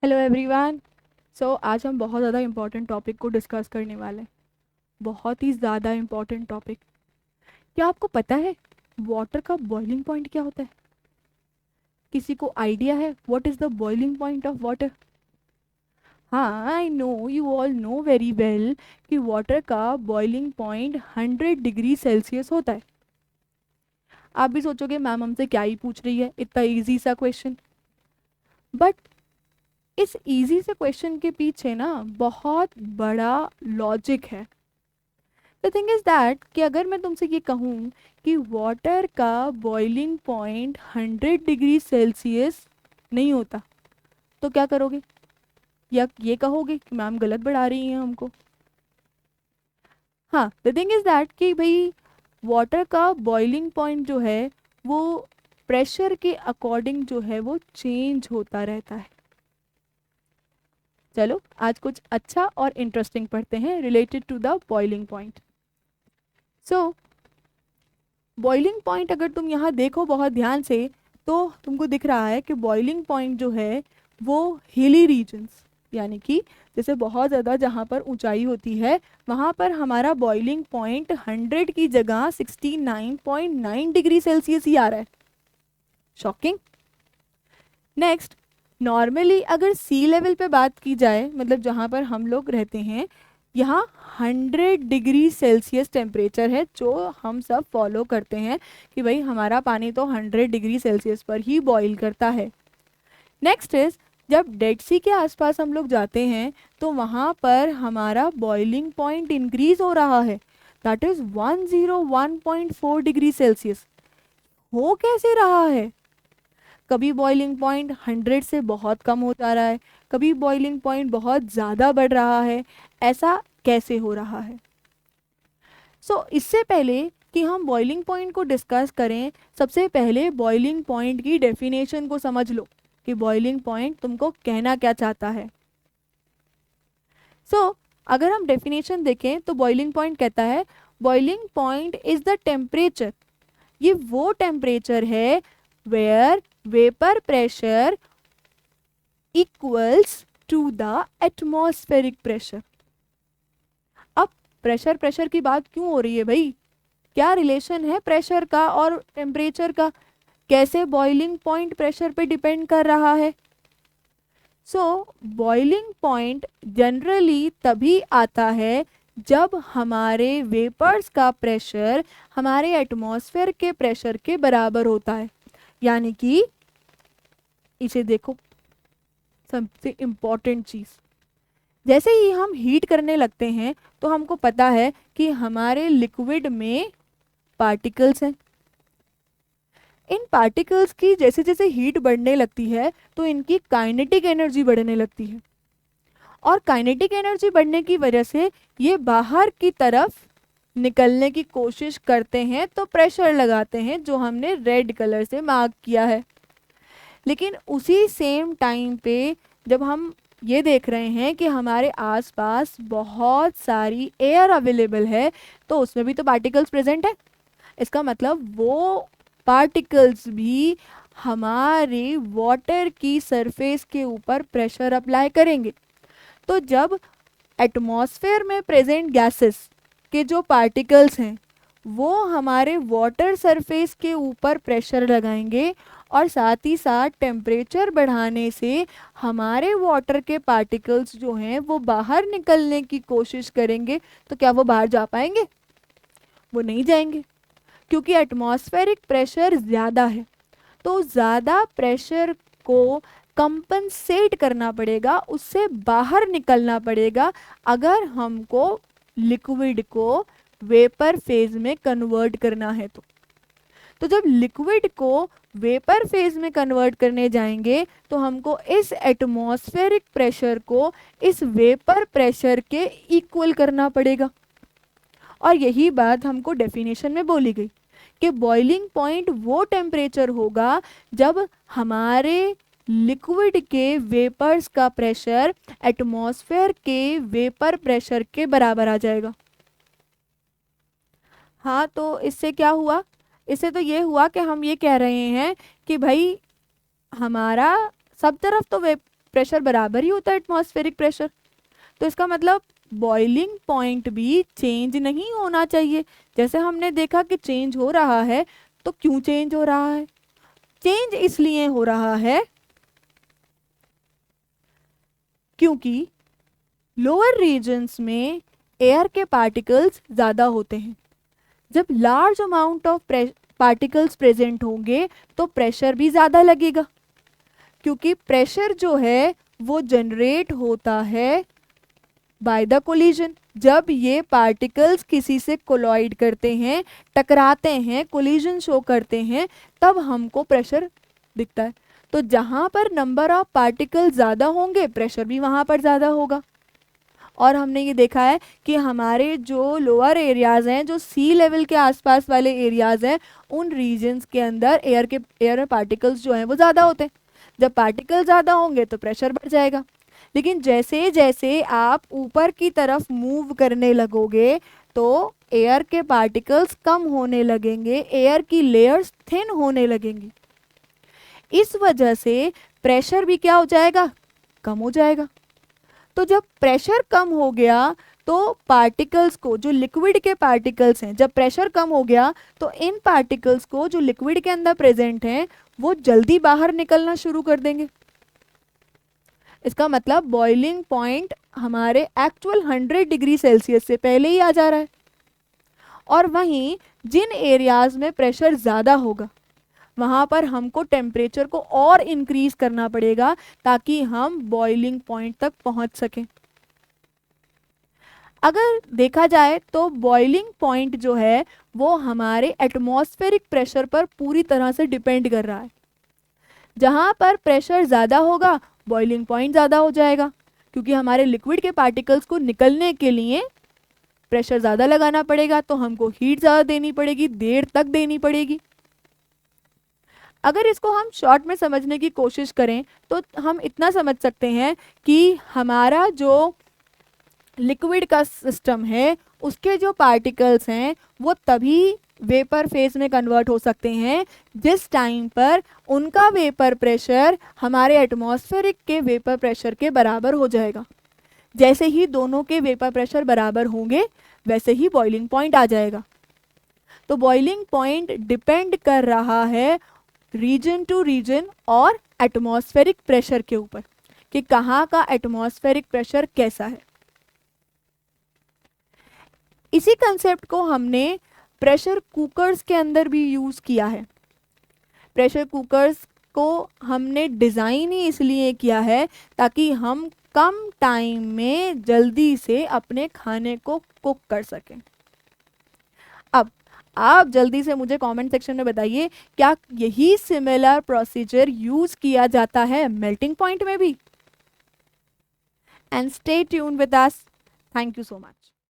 Hello everyone. आज हम बहुत ज़्यादा इम्पोर्टेंट टॉपिक को डिस्कस करने वाले हैं। बहुत ही ज़्यादा इम्पोर्टेंट टॉपिक। क्या आपको पता है वाटर का बॉइलिंग पॉइंट क्या होता है? किसी को आइडिया है what is the boiling point of water? हाँ, I know, you all know very well कि वाटर का बॉइलिंग पॉइंट 100 डिग्री सेल्सियस होता है। आप भी सोचोगे मैम हमसे क्या ही पूछ रही है, इतना इजी सा क्वेश्चन। बट इस इजी से क्वेश्चन के पीछे ना बहुत बड़ा लॉजिक है। द थिंग इज दैट कि अगर मैं तुमसे ये कहूँ कि वाटर का बॉइलिंग पॉइंट 100 डिग्री सेल्सियस नहीं होता, तो क्या करोगे? या ये कहोगे कि मैम गलत बढ़ा रही हैं हमको? हाँ, द थिंग इज दैट कि भाई वाटर का बॉइलिंग पॉइंट जो है वो प्रेशर के अकॉर्डिंग जो है वो चेंज होता रहता है। चलो आज कुछ अच्छा और इंटरेस्टिंग पढ़ते हैं related to the boiling point. So boiling point अगर तुम यहाँ देखो बहुत ध्यान से तो तुमको दिख रहा है कि बॉइलिंग पॉइंट जो है वो हिली रीजन्स, यानी कि जैसे बहुत ज़्यादा जहाँ पर ऊंचाई होती है वहाँ पर हमारा बॉइलिंग पॉइंट 100 की जगह 69.9 डिग्री सेल्सियस ही आ रहा है। शॉकिंग। नेक्स्ट, नॉर्मली अगर सी लेवल पे बात की जाए, मतलब जहाँ पर हम लोग रहते हैं, यहाँ 100 डिग्री सेल्सियस टेम्परेचर है जो हम सब फॉलो करते हैं कि भाई हमारा पानी तो 100 डिग्री सेल्सियस पर ही बॉईल करता है। नेक्स्ट इज, जब डेड सी के आसपास हम लोग जाते हैं तो वहाँ पर हमारा बॉइलिंग पॉइंट इंक्रीज हो रहा है, दैट इज 101.4 डिग्री सेल्सियस। हो कैसे रहा है? कभी बॉइलिंग पॉइंट 100 से बहुत कम हो जा रहा है, कभी बॉइलिंग पॉइंट बहुत ज़्यादा बढ़ रहा है। ऐसा कैसे हो रहा है? इससे पहले कि हम बॉइलिंग पॉइंट को डिस्कस करें, सबसे पहले बॉइलिंग पॉइंट की डेफिनेशन को समझ लो कि बॉइलिंग पॉइंट तुमको कहना क्या चाहता है। अगर हम डेफिनेशन देखें तो बॉइलिंग पॉइंट कहता है boiling point is the temperature. ये वो टेम्परेचर है where vapour pressure equals to the atmospheric pressure. अब प्रेशर प्रेशर की बात क्यों हो रही है भाई? क्या रिलेशन है प्रेशर का और टेम्परेचर का? कैसे बॉइलिंग पॉइंट प्रेशर पे डिपेंड कर रहा है? बॉइलिंग पॉइंट जनरली तभी आता है जब हमारे वेपर्स का प्रेशर हमारे एटमॉस्फेयर के प्रेशर के बराबर होता है। यानी कि इसे देखो, सबसे इम्पॉर्टेंट चीज़, जैसे ही हम हीट करने लगते हैं तो हमको पता है कि हमारे लिक्विड में पार्टिकल्स हैं। इन पार्टिकल्स की जैसे जैसे हीट बढ़ने लगती है तो इनकी काइनेटिक एनर्जी बढ़ने लगती है, और काइनेटिक एनर्जी बढ़ने की वजह से ये बाहर की तरफ निकलने की कोशिश करते हैं, तो प्रेशर लगाते हैं जो हमने रेड कलर से मार्क किया है। लेकिन उसी सेम टाइम पे जब हम ये देख रहे हैं कि हमारे आसपास बहुत सारी एयर अवेलेबल है, तो उसमें भी तो पार्टिकल्स प्रेजेंट है। इसका मतलब वो पार्टिकल्स भी हमारे वाटर की सरफेस के ऊपर प्रेशर अप्लाई करेंगे। तो जब एटमॉस्फेयर में प्रेजेंट गैसेस के जो पार्टिकल्स हैं वो हमारे वाटर सरफेस के ऊपर प्रेशर लगाएंगे, और साथ ही साथ टेम्परेचर बढ़ाने से हमारे वाटर के पार्टिकल्स जो हैं वो बाहर निकलने की कोशिश करेंगे, तो क्या वो बाहर जा पाएंगे? वो नहीं जाएंगे, क्योंकि एटमॉस्फेरिक प्रेशर ज़्यादा है। तो ज़्यादा प्रेशर को कंपनसेट करना पड़ेगा, उससे बाहर निकलना पड़ेगा अगर हमको लिक्विड को वेपर फेज में कन्वर्ट करना है। तो जब लिक्विड को वेपर फेज में कन्वर्ट करने जाएंगे तो हमको इस एटमॉस्फेरिक प्रेशर को इस वेपर प्रेशर के इक्वल करना पड़ेगा। और यही बात हमको डेफिनेशन में बोली गई कि बॉइलिंग पॉइंट वो टेम्परेचर होगा जब हमारे लिक्विड के वेपर्स का प्रेशर एटमॉस्फेयर के वेपर प्रेशर के बराबर आ जाएगा। हाँ, तो इससे क्या हुआ? इससे तो ये हुआ कि हम ये कह रहे हैं कि भाई हमारा सब तरफ तो प्रेशर बराबर ही होता है एटमॉस्फेरिक प्रेशर। तो इसका मतलब बॉइलिंग पॉइंट भी चेंज नहीं होना चाहिए। जैसे हमने देखा कि चेंज हो रहा है, तो क्यों चेंज हो रहा है? चेंज इसलिए हो रहा है क्योंकि लोअर रीजन्स में एयर के पार्टिकल्स ज़्यादा होते हैं। जब large amount of particles present होंगे तो प्रेशर भी ज़्यादा लगेगा, क्योंकि प्रेशर जो है वो जनरेट होता है बाय द कोलिजन। जब ये पार्टिकल्स किसी से कोलॉइड करते हैं, टकराते हैं, कोलिजन शो करते हैं, तब हमको प्रेशर दिखता है। तो जहाँ पर नंबर ऑफ पार्टिकल ज़्यादा होंगे प्रेशर भी वहाँ पर ज़्यादा होगा। और हमने ये देखा है कि हमारे जो लोअर एरियाज़ हैं, जो सी लेवल के आसपास वाले एरियाज़ हैं, उन रीजन्स के अंदर एयर पार्टिकल्स जो हैं वो ज़्यादा होते हैं। जब पार्टिकल ज़्यादा होंगे तो प्रेशर बढ़ जाएगा। लेकिन जैसे जैसे आप ऊपर की तरफ मूव करने लगोगे तो एयर के पार्टिकल्स कम होने लगेंगे, एयर की लेयर्स थिन होने लगेंगी। इस वजह से प्रेशर भी क्या हो जाएगा? कम हो जाएगा। तो जब प्रेशर कम हो गया तो पार्टिकल्स को, जो लिक्विड के पार्टिकल्स हैं, जब प्रेशर कम हो गया तो इन पार्टिकल्स को जो लिक्विड के अंदर प्रेजेंट हैं वो जल्दी बाहर निकलना शुरू कर देंगे। इसका मतलब बॉइलिंग पॉइंट हमारे एक्चुअल 100 डिग्री सेल्सियस से पहले ही आ जा रहा है। और वहीं जिन एरियाज में प्रेशर ज़्यादा होगा वहाँ पर हमको टेम्परेचर को और इंक्रीज करना पड़ेगा ताकि हम बॉइलिंग पॉइंट तक पहुँच सकें। अगर देखा जाए तो बॉइलिंग पॉइंट जो है वो हमारे एटमॉस्फेरिक प्रेशर पर पूरी तरह से डिपेंड कर रहा है। जहाँ पर प्रेशर ज़्यादा होगा बॉइलिंग पॉइंट ज़्यादा हो जाएगा, क्योंकि हमारे लिक्विड के पार्टिकल्स को निकलने के लिए प्रेशर ज़्यादा लगाना पड़ेगा, तो हमको हीट ज़्यादा देनी पड़ेगी, देर तक देनी पड़ेगी। अगर इसको हम शॉर्ट में समझने की कोशिश करें तो हम इतना समझ सकते हैं कि हमारा जो लिक्विड का सिस्टम है उसके जो पार्टिकल्स हैं वो तभी वेपर फेज में कन्वर्ट हो सकते हैं जिस टाइम पर उनका वेपर प्रेशर हमारे एटमॉस्फेरिक के वेपर प्रेशर के बराबर हो जाएगा। जैसे ही दोनों के वेपर प्रेशर बराबर होंगे वैसे ही बॉइलिंग पॉइंट आ जाएगा। तो बॉइलिंग पॉइंट डिपेंड कर रहा है रीजन टू रीजन और एटमॉस्फेरिक प्रेशर के ऊपर कि कहाँ का एटमॉस्फेरिक प्रेशर कैसा है। इसी कंसेप्ट को हमने प्रेशर कुकर्स के अंदर भी यूज़ किया है। प्रेशर कुकर्स को हमने डिज़ाइन ही इसलिए किया है ताकि हम कम टाइम में जल्दी से अपने खाने को कुक कर सकें। अब आप जल्दी से मुझे कमेंट सेक्शन में बताइए, क्या यही सिमिलर प्रोसीजर यूज़ किया जाता है मेल्टिंग पॉइंट में भी? And stay tuned with us. Thank you so much.